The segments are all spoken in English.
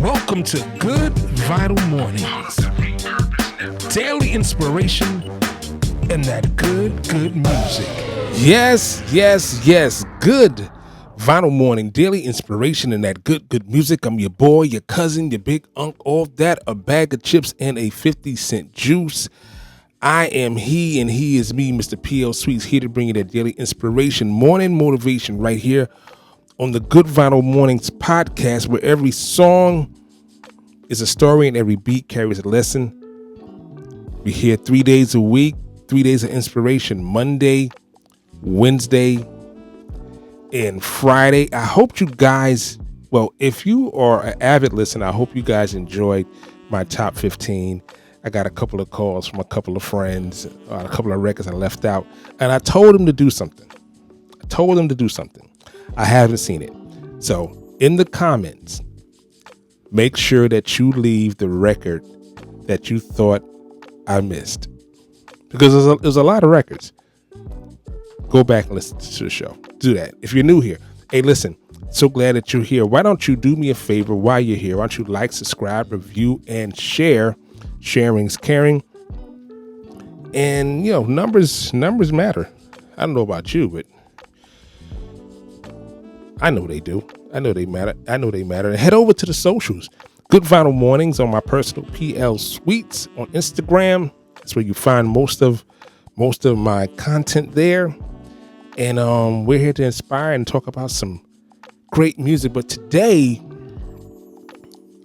Welcome to Good Vital Mornings. Daily inspiration and that good music. Yes. Good Vital Morning. Daily inspiration and that good music. I'm your boy, your cousin, your big unk, all that, a bag of chips and a 50-cent juice. I am he and he is me, Mr. P.L. Sweets, here to bring you that daily inspiration, morning motivation right here on the Good Vital Mornings podcast, where every song is a story and every beat carries a lesson. We here 3 days a week, 3 days of inspiration, Monday, Wednesday, and Friday. I hope you guys, well, if you are an avid listener, I hope you guys enjoyed my top 15. I got a couple of calls from a couple of friends, a couple of records I left out, and I told them to do something. I haven't seen it. So in the comments, make sure that you leave the record that you thought I missed, because there's a lot of records. Go back and listen to the show. Do that. If you're new here, hey, listen, so glad that you're here. Why don't you do me a favor while you're here? Why don't you like, subscribe, review, and share? Sharing's caring. And, you know, numbers matter. I don't know about you, but I know they do. I know they matter. And head over to the socials. Good Vital Mornings on my personal PL Sweets on Instagram. That's where you find most of my content there. And we're here to inspire and talk about some great music. But today,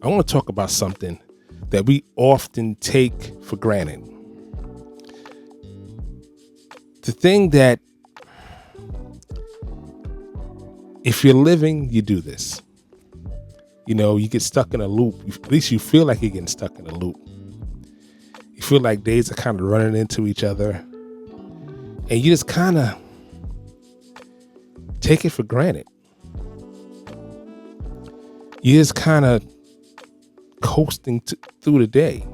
I want to talk about something that we often take for granted. The thing that, if you're living, you do this. You know, you get stuck in a loop. At least you feel like you're getting stuck in a loop. You feel like days are kind of running into each other. And you just kind of take it for granted. You just kind of coasting through the day.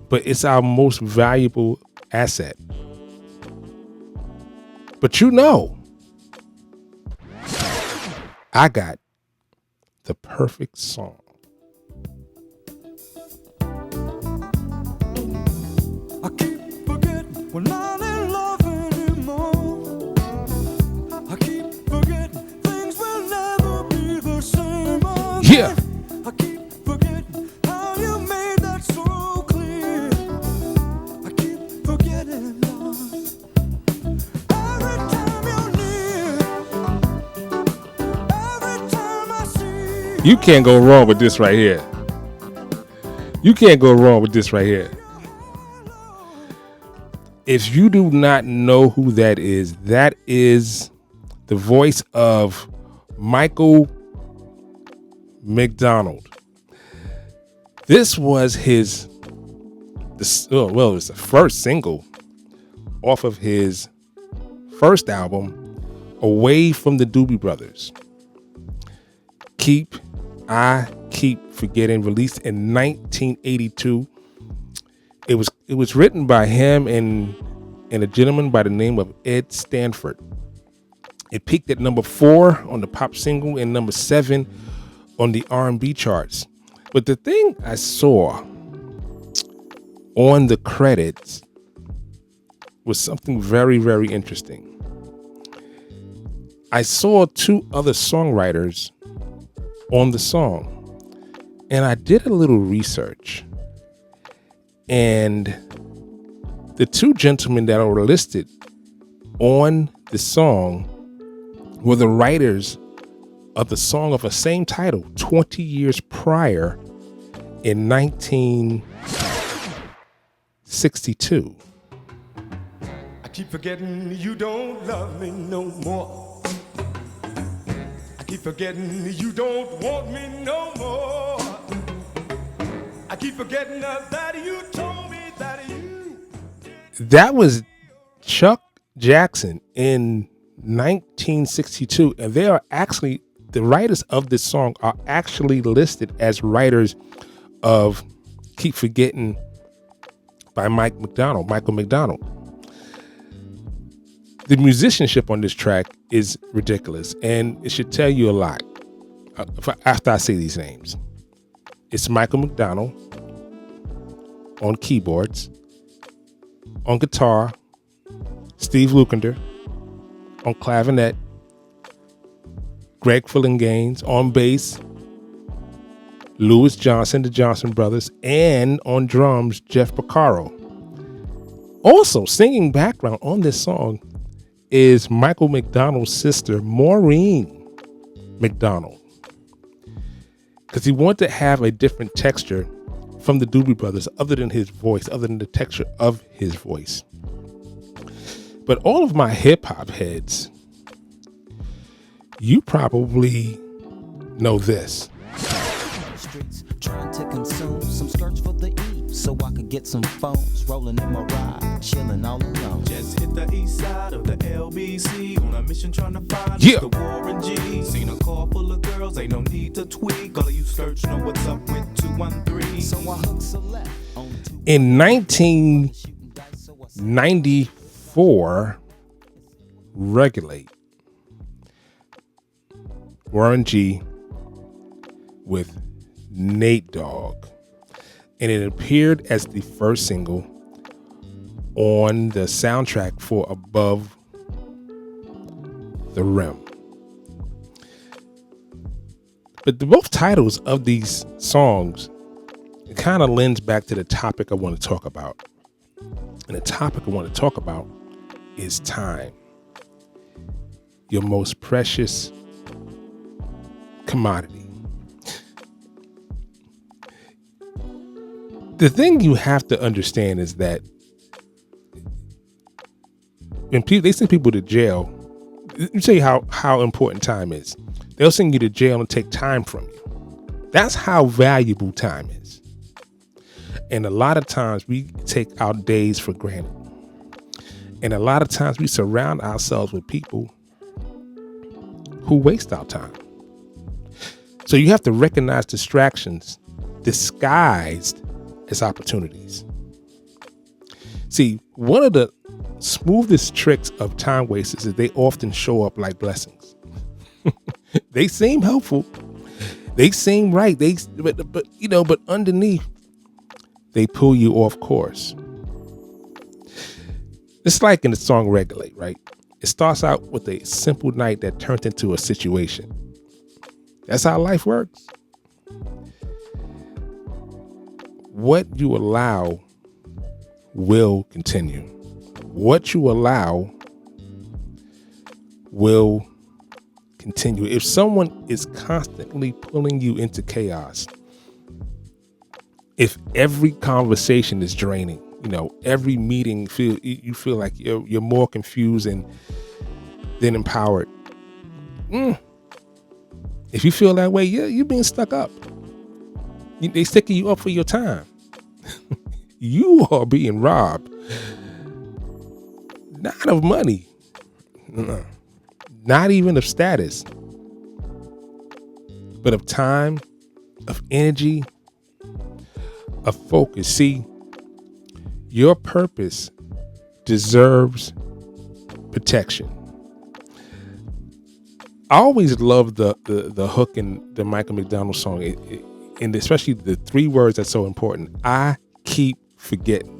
But it's our most valuable asset. But you know, I got the perfect song. I keep forgetting we're not in love anymore. I keep forgetting things will never be the same again. Yeah. I keep forgetting how you made that so clear. I keep forgetting, Lord. Every time you're near, every time I see You can't go wrong with this right here. If you do not know who that is the voice of Michael McDonald. This was it's the first single off of his first album, Away from the Doobie Brothers. Keep Forgettin, released in 1982. It was written by him and a gentleman by the name of Ed Stanford. It peaked at number 4 on the pop single and number 7 on the R&B charts. But the thing I saw on the credits was something very, very interesting. I saw 2 other songwriters on the song, and I did a little research. And the 2 gentlemen that were listed on the song were the writers of the song of the same title 20 years prior in 1962. I keep forgetting you don't love me no more. I keep forgetting you don't want me no more. I keep forgetting that you told me that you... That was Chuck Jackson in 1962, and they are actually, the writers of this song are actually listed as writers of Keep Forgettin by Michael McDonald. The musicianship on this track is ridiculous, and it should tell you a lot after I say these names. It's Michael McDonald on keyboards, on guitar, Steve Lukather on clavinet, Greg Fillinganes on bass, Louis Johnson, the Johnson Brothers, and on drums, Jeff Porcaro. Also, singing background on this song is Michael McDonald's sister, Maureen McDonald, because he wanted to have a different texture from the Doobie Brothers, other than his voice, other than the texture of his voice. But all of my hip hop heads, you probably know this. Streets trying to consume some skirts for the E, so I could get some phones rolling in my ride, chilling all alone. Just hit the east side of the LBC on a mission trying to find Yeah. the Warren G. Seen a car full of girls, ain't no need to tweak. All of you search know what's up with 213. So I hooked select on two. In 1994, Regulate, Warren G with Nate Dogg, and it appeared as the first single on the soundtrack for Above the Rim. But both titles of these songs kind of lends back to the topic I want to talk about. And the topic I want to talk about is time, your most precious commodity. The thing you have to understand is that when they send people to jail, you say how important time is. They'll send you to jail and take time from you. That's how valuable time is. And a lot of times we take our days for granted. And a lot of times we surround ourselves with people who waste our time. So you have to recognize distractions disguised as opportunities. See, one of the smoothest tricks of time wasters is they often show up like blessings. They seem helpful. They seem right. But underneath, they pull you off course. It's like in the song Regulate, right? It starts out with a simple night that turned into a situation. That's how life works. What you allow will continue. What you allow will continue. If someone is constantly pulling you into chaos, if every conversation is draining, every meeting you feel like you're more confused than empowered. If you feel that way, you're being stuck up. They sticking you up for your time. You are being robbed, not of money, not even of status, but of time, of energy, of focus. See, your purpose deserves protection. I always love the hook in the Michael McDonald song, and especially the three words that's so important. I keep forgetting.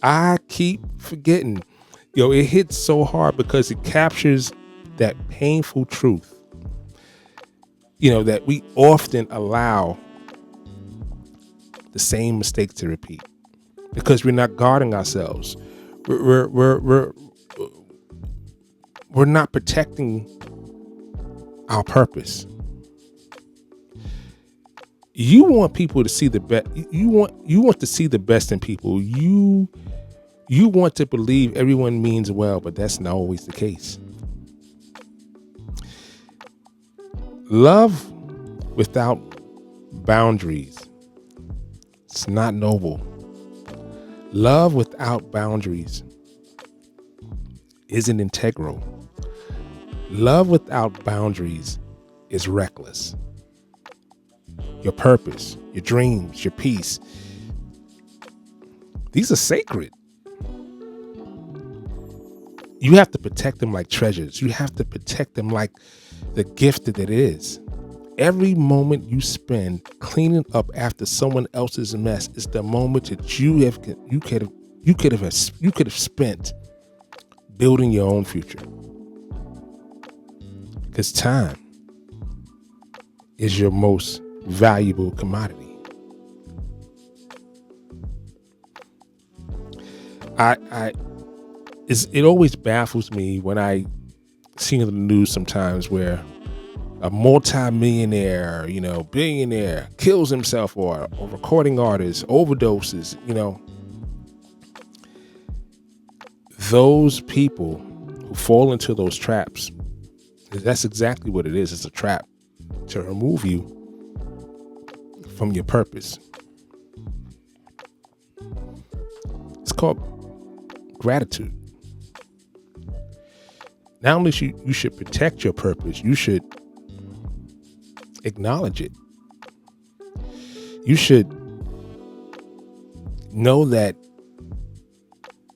I keep forgetting. It hits so hard because it captures that painful truth, that we often allow the same mistakes to repeat because we're not guarding ourselves. We're not protecting our purpose. You want people to see the best. You want to see the best in people. You want to believe everyone means well, but that's not always the case. Love without boundaries, it's not noble. Love without boundaries isn't integral. Love without boundaries is reckless. Your purpose, your dreams, your peace, these are sacred. You have to protect them like treasures. You have to protect them like the gift that it is. Every moment you spend cleaning up after someone else's mess is the moment that you could have spent building your own future. Because time is your most valuable commodity. It always baffles me when I see in the news sometimes where a multi-millionaire, billionaire kills himself, or recording artist overdoses, those people who fall into those traps, that's exactly what it is. It's a trap to remove you from your purpose. It's called gratitude. Not only you should protect your purpose, you should acknowledge it. You should know that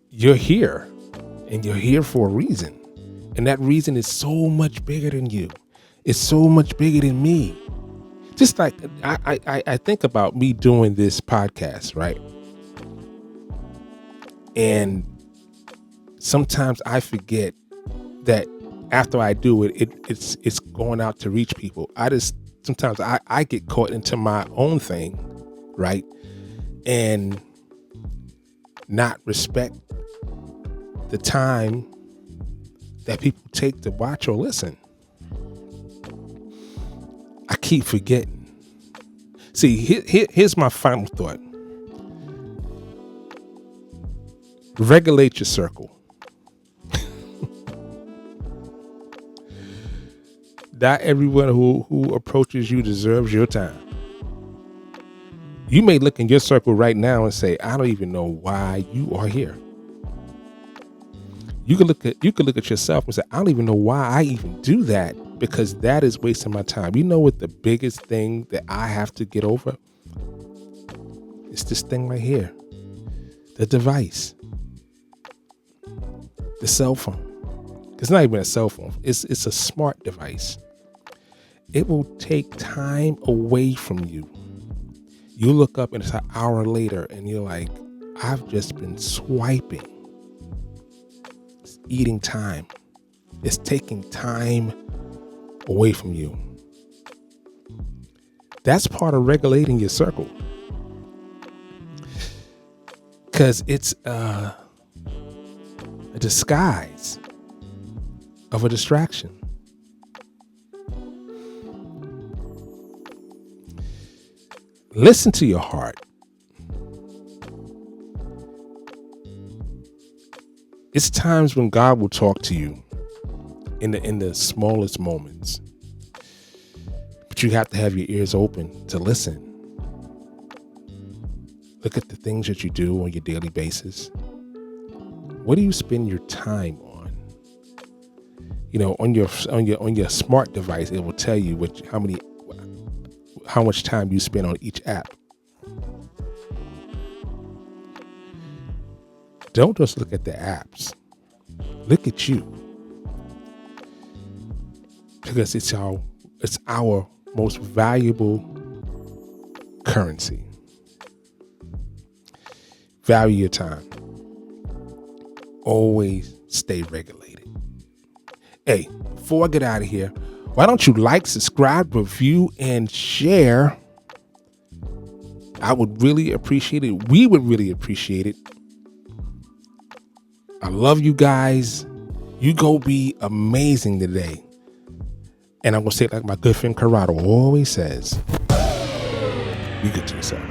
you're here, and you're here for a reason. And that reason is so much bigger than you. It's so much bigger than me. Just like I think about me doing this podcast, right? And sometimes I forget that after I do it, it's going out to reach people. Sometimes I get caught into my own thing, right? And not respect the time that people take to watch or listen. I keep forgetting. See, here's my final thought. Regulate your circle. Not everyone who approaches you deserves your time. You may look in your circle right now and say, I don't even know why you are here. You can look at yourself and say, I don't even know why I even do that, because that is wasting my time. You know what the biggest thing that I have to get over? It's this thing right here. The device. The cell phone. It's not even a cell phone. It's a smart device. It will take time away from you. You look up and it's an hour later and you're like, I've just been swiping. It's eating time. It's taking time away from you. That's part of regulating your circle. Because it's a disguise of a distraction. Listen to your heart. It's times when God will talk to you in the smallest moments. But you have to have your ears open to listen. Look at the things that you do on your daily basis. What do you spend your time on? On your smart device, it will tell you how much time you spend on each app. Don't just look at the apps. Look at you. Because it's our most valuable currency. Value your time. Always stay regulated. Hey, before I get out of here, why don't you like, subscribe, review, and share? I would really appreciate it. We would really appreciate it. I love you guys. You go be amazing today. And I'm going to say it like my good friend Corrado always says, be good to yourself.